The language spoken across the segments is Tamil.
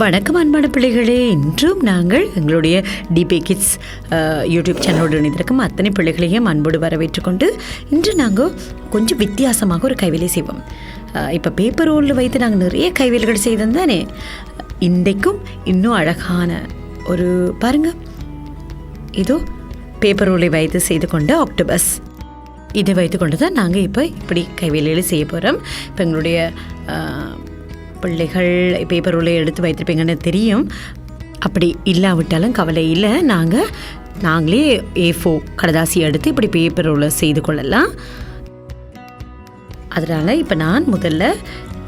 வணக்கம் அன்பான பிள்ளைகளே. இன்றும் நாங்கள் எங்களுடைய டிபி கிட்ஸ் யூடியூப் சேனலோடு இணைந்திருக்கும் அத்தனை பிள்ளைகளையும் அன்போடு வரவேற்றுக்கொண்டு இன்று நாங்கள் கொஞ்சம் வித்தியாசமாக ஒரு கைவேலை செய்வோம். இப்போ பேப்பர் ரோலில் வைத்து நாங்கள் நிறைய கைவேலைகள் செய்தோம் தானே. இன்றைக்கும் இன்னும் அழகான ஒரு பாருங்கள், இதோ பேப்பர் ரோலை வைத்து செய்து கொண்ட ஆக்டோபஸ். இதை வைத்து கொண்டு தான் நாங்கள் இப்போ இப்படி கைவேலையில் செய்ய போகிறோம். இப்போ எங்களுடைய பிள்ளைகள் பேப்பர் ரோலை எடுத்து வைத்திருப்பீங்கன்னு தெரியும். அப்படி இல்லாவிட்டாலும் கவலை இல்லை, நாங்களே A4 கடதாசி எடுத்து இப்படி பேப்பர் ரோலை செய்து கொள்ளலாம். அதனால் இப்போ நான் முதல்ல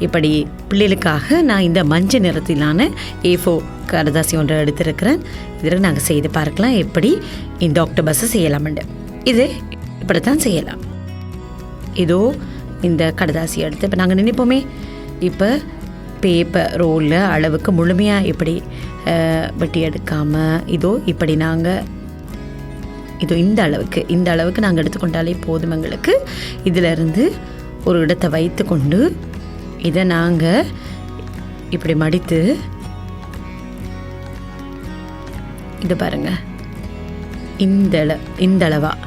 இப்படி பிள்ளைகளுக்காக நான் இந்த மஞ்சள் நிறத்திலான A4 கடதாசி ஒன்றை எடுத்துருக்கிறேன். இதில் நாங்கள் செய்து பார்க்கலாம் எப்படி இந்த ஆக்டோபஸை செய்யலாம்ண்டு. இது இப்படித்தான் செய்யலாம். இதோ இந்த கடதாசி எடுத்து இப்போ நாங்கள் நினைப்போமே, இப்போ பேப்பர் ரோலில் அளவுக்கு முழுமையாக இப்படி வெட்டி எடுக்காமல் இதோ இப்படி நாங்கள் இதோ இந்த அளவுக்கு நாங்கள் எடுத்துக்கொண்டாலே போதும். எங்களுக்கு இதிலிருந்து ஒரு இடத்தை வைத்து கொண்டு இதை நாங்கள் இப்படி மடித்து இது பாருங்கள், இந்த அளவாக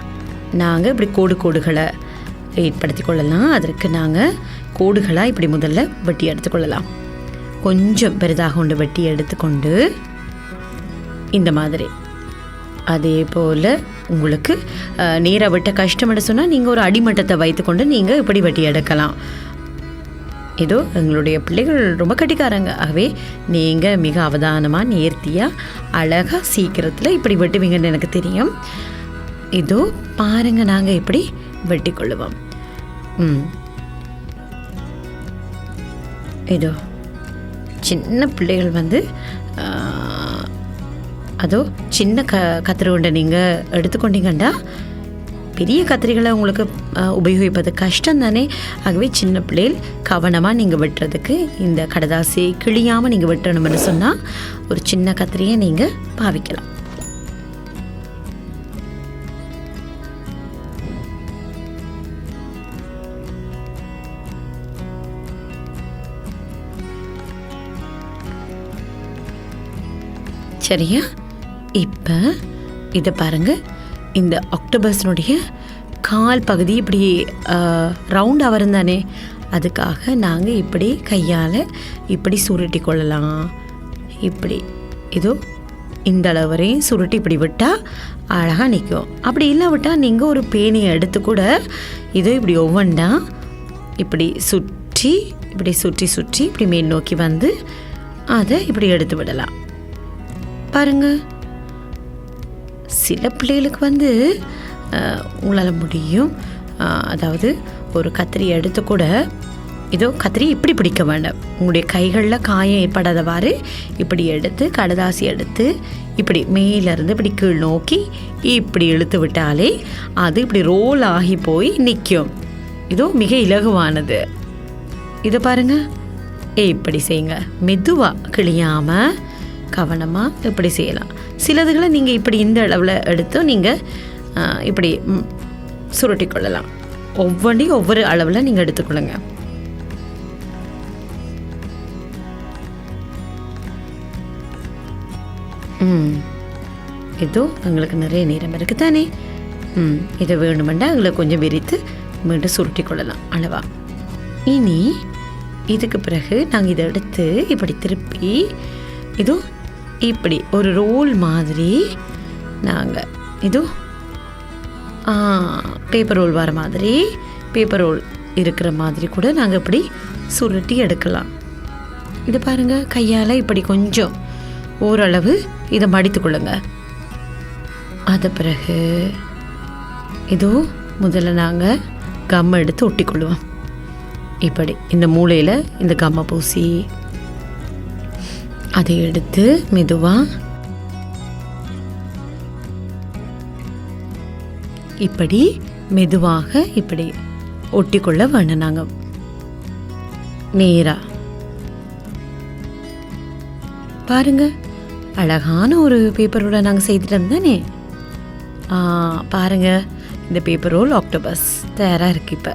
நாங்கள் இப்படி கோடுகளை ஏற்படுத்தி கொள்ளலாம். அதற்கு நாங்கள் கோடுகளாக இப்படி முதல்ல வெட்டி எடுத்துக்கொள்ளலாம். கொஞ்சம் பெரிதாக கொண்டு வெட்டி எடுத்துக்கொண்டு இந்த மாதிரி, அதே போல் உங்களுக்கு நேராக வெட்ட கஷ்டம்னு சொன்னால் நீங்கள் ஒரு அடிமட்டத்தை வைத்துக்கொண்டு நீங்கள் இப்படி வெட்டி எடுக்கலாம். ஏதோ எங்களுடைய பிள்ளைகள் ரொம்ப கட்டிக்காரங்க, ஆகவே நீங்கள் மிக அவதானமாக நேர்த்தியாக அழகாக சீக்கிரத்தில் இப்படி வெட்டுவீங்கன்னு எனக்கு தெரியும். இதோ பாருங்கள், நாங்கள் இப்படி வெட்டி கொள்ளுவோம். இதோ சின்ன பிள்ளைகள் அதோ சின்ன கத்திரி கொண்டை நீங்கள் எடுத்துக்கொண்டீங்கண்டா பெரிய கத்திரிகளை உங்களுக்கு உபயோகிப்பது கஷ்டம் தானே. ஆகவே சின்ன பிள்ளைகள் கவனமாக நீங்கள் வெட்டுறதுக்கு இந்த கடதாசி கிழியாமல் நீங்கள் வெட்டணும்னு சொன்னால் ஒரு சின்ன கத்திரியை நீங்கள் பாவிக்கலாம். சரியா? இப்போ இதை பாருங்கள், இந்த ஆக்டோபஸினுடைய கால் பகுதி இப்படி ரவுண்டாக வரும் தானே, அதுக்காக நாங்கள் இப்படி கையால் இப்படி சுருட்டி கொள்ளலாம். இப்படி இதோ இந்த அளவு வரையும் சுருட்டி இப்படி விட்டால் அழகாக நிற்கும். அப்படி இல்லை விட்டால் நீங்கள் ஒரு பேனியை எடுத்து கூட இதோ இப்படி ஒவ்வொன்றா இப்படி சுற்றி இப்படி மேல் நோக்கி வந்து அதை இப்படி எடுத்து விடலாம். பாருங்கள், சில பிள்ளைகளுக்கு உங்களால் முடியும். அதாவது ஒரு கத்திரி எடுத்து கூட இதோ கத்திரி இப்படி பிடிக்க வேண்டாம், உங்களுடைய கைகளில் காயம் ஏற்படாதவாறு இப்படி எடுத்து கடதாசி எடுத்து இப்படி மேலேருந்து இப்படி கீழ் நோக்கி இப்படி இழுத்து விட்டாலே அது இப்படி ரோல் ஆகி போய் நிற்கும். இதோ மிக இலகுவானது. இதை பாருங்கள், இப்படி செய்யுங்க, மெதுவாக கிழியாமல் கவனமாக இப்படி செய்யலாம். சிலதுகளை நீங்கள் இப்படி இந்த அளவில் எடுத்து நீங்கள் இப்படி சுருட்டி கொள்ளலாம். ஒவ்வொன்றையும் ஒவ்வொரு அளவில் நீங்கள் எடுத்துக்கொள்ளுங்க. இதோ எங்களுக்கு நிறைய நேரம் இருக்குது தானே. இதை வேணுமெண்டா எங்களை கொஞ்சம் விரித்து மீண்டும் சுருட்டி கொள்ளலாம் அளவா. இனி இதுக்கு பிறகு நாங்கள் இதை எடுத்து இப்படி திருப்பி இதோ இப்படி ஒரு ரோல் மாதிரி நாங்கள் இதோ பேப்பர் ரோல் வர மாதிரி, பேப்பர் ரோல் இருக்கிற மாதிரி கூட நாங்கள் இப்படி சுருட்டி எடுக்கலாம். இது பாருங்கள், கையால் இப்படி கொஞ்சம் ஓரளவு இதை மடித்து கொள்ளுங்க. அது பிறகு இதோ முதல்ல நாங்கள் கம்மை எடுத்து ஒட்டிக்கொள்ளுவோம். இப்படி இந்த மூலையில் இந்த கம்மை பூசி அதை எடுத்து மெதுவாக இப்படி மெதுவாக இப்படி ஒட்டிக்கொள்ள வேணும். நாங்கள் நேராக பாருங்க, அழகான ஒரு பேப்பர் ரோலை நாங்கள் செய்துட்டோம் தானே. பாருங்க, இந்த பேப்பர் ரோல் ஆக்டோபஸ் தயாராக இருக்கு. இப்போ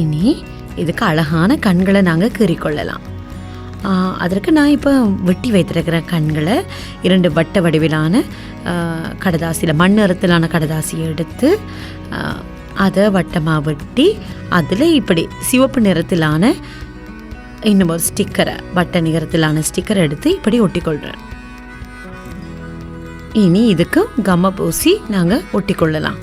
இனி இதுக்கு அழகான கண்களை நாங்கள் கீறிக்கொள்ளலாம். அதற்கு நான் இப்போ வெட்டி வைத்திருக்கிற கண்களை 2 வட்ட வடிவிலான கடதாசியில் மண் நிறத்திலான கடதாசியை எடுத்து அதை வட்டமாக வெட்டி அதில் இப்படி சிவப்பு நிறத்திலான இன்னும் ஒரு ஸ்டிக்கரை வட்ட நிறத்திலான ஸ்டிக்கரை எடுத்து இப்படி ஒட்டிக்கொள்கிறேன். இனி இதுக்கு கம்மை பூசி நாங்கள் ஒட்டிக்கொள்ளலாம்.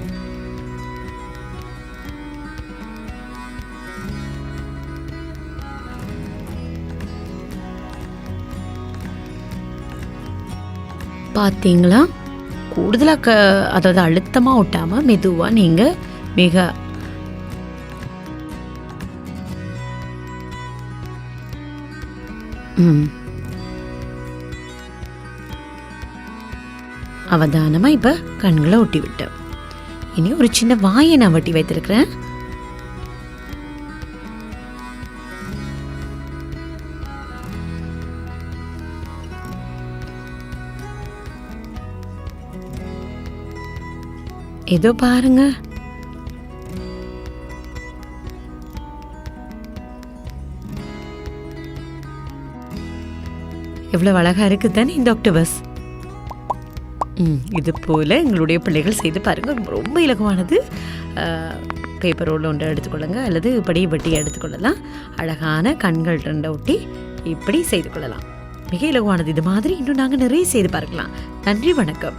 பார்த்தீங்களா, கூடுதலாக அதாவது அழுத்தமாக ஒட்டாமல் மெதுவாக நீங்கள் மிக அவதானமாக இப்போ கண்களை ஒட்டி விட்டேன். இனி ஒரு சின்ன வாயை நான் வெட்டி வைத்திருக்கிறேன். ஏதோ பாருங்க, எவ்வளவு அழகா இருக்கு தானே இந்த ஆக்டோபஸ். இது போல எங்களுடைய பிள்ளைகள் செய்து பாருங்க. ரொம்ப இலகுவானது. பேப்பர் ரோல் ஒன்று எடுத்துக்கொள்ளுங்க அல்லது இப்படி வெட்டி எடுத்துக்கொள்ளலாம். அழகான கண்கள் 2 ஒட்டி இப்படி செய்து கொள்ளலாம். மிக இலகுவானது. இது மாதிரி இன்னும் நாங்கள் நிறைய செய்து பார்க்கலாம். நன்றி, வணக்கம்.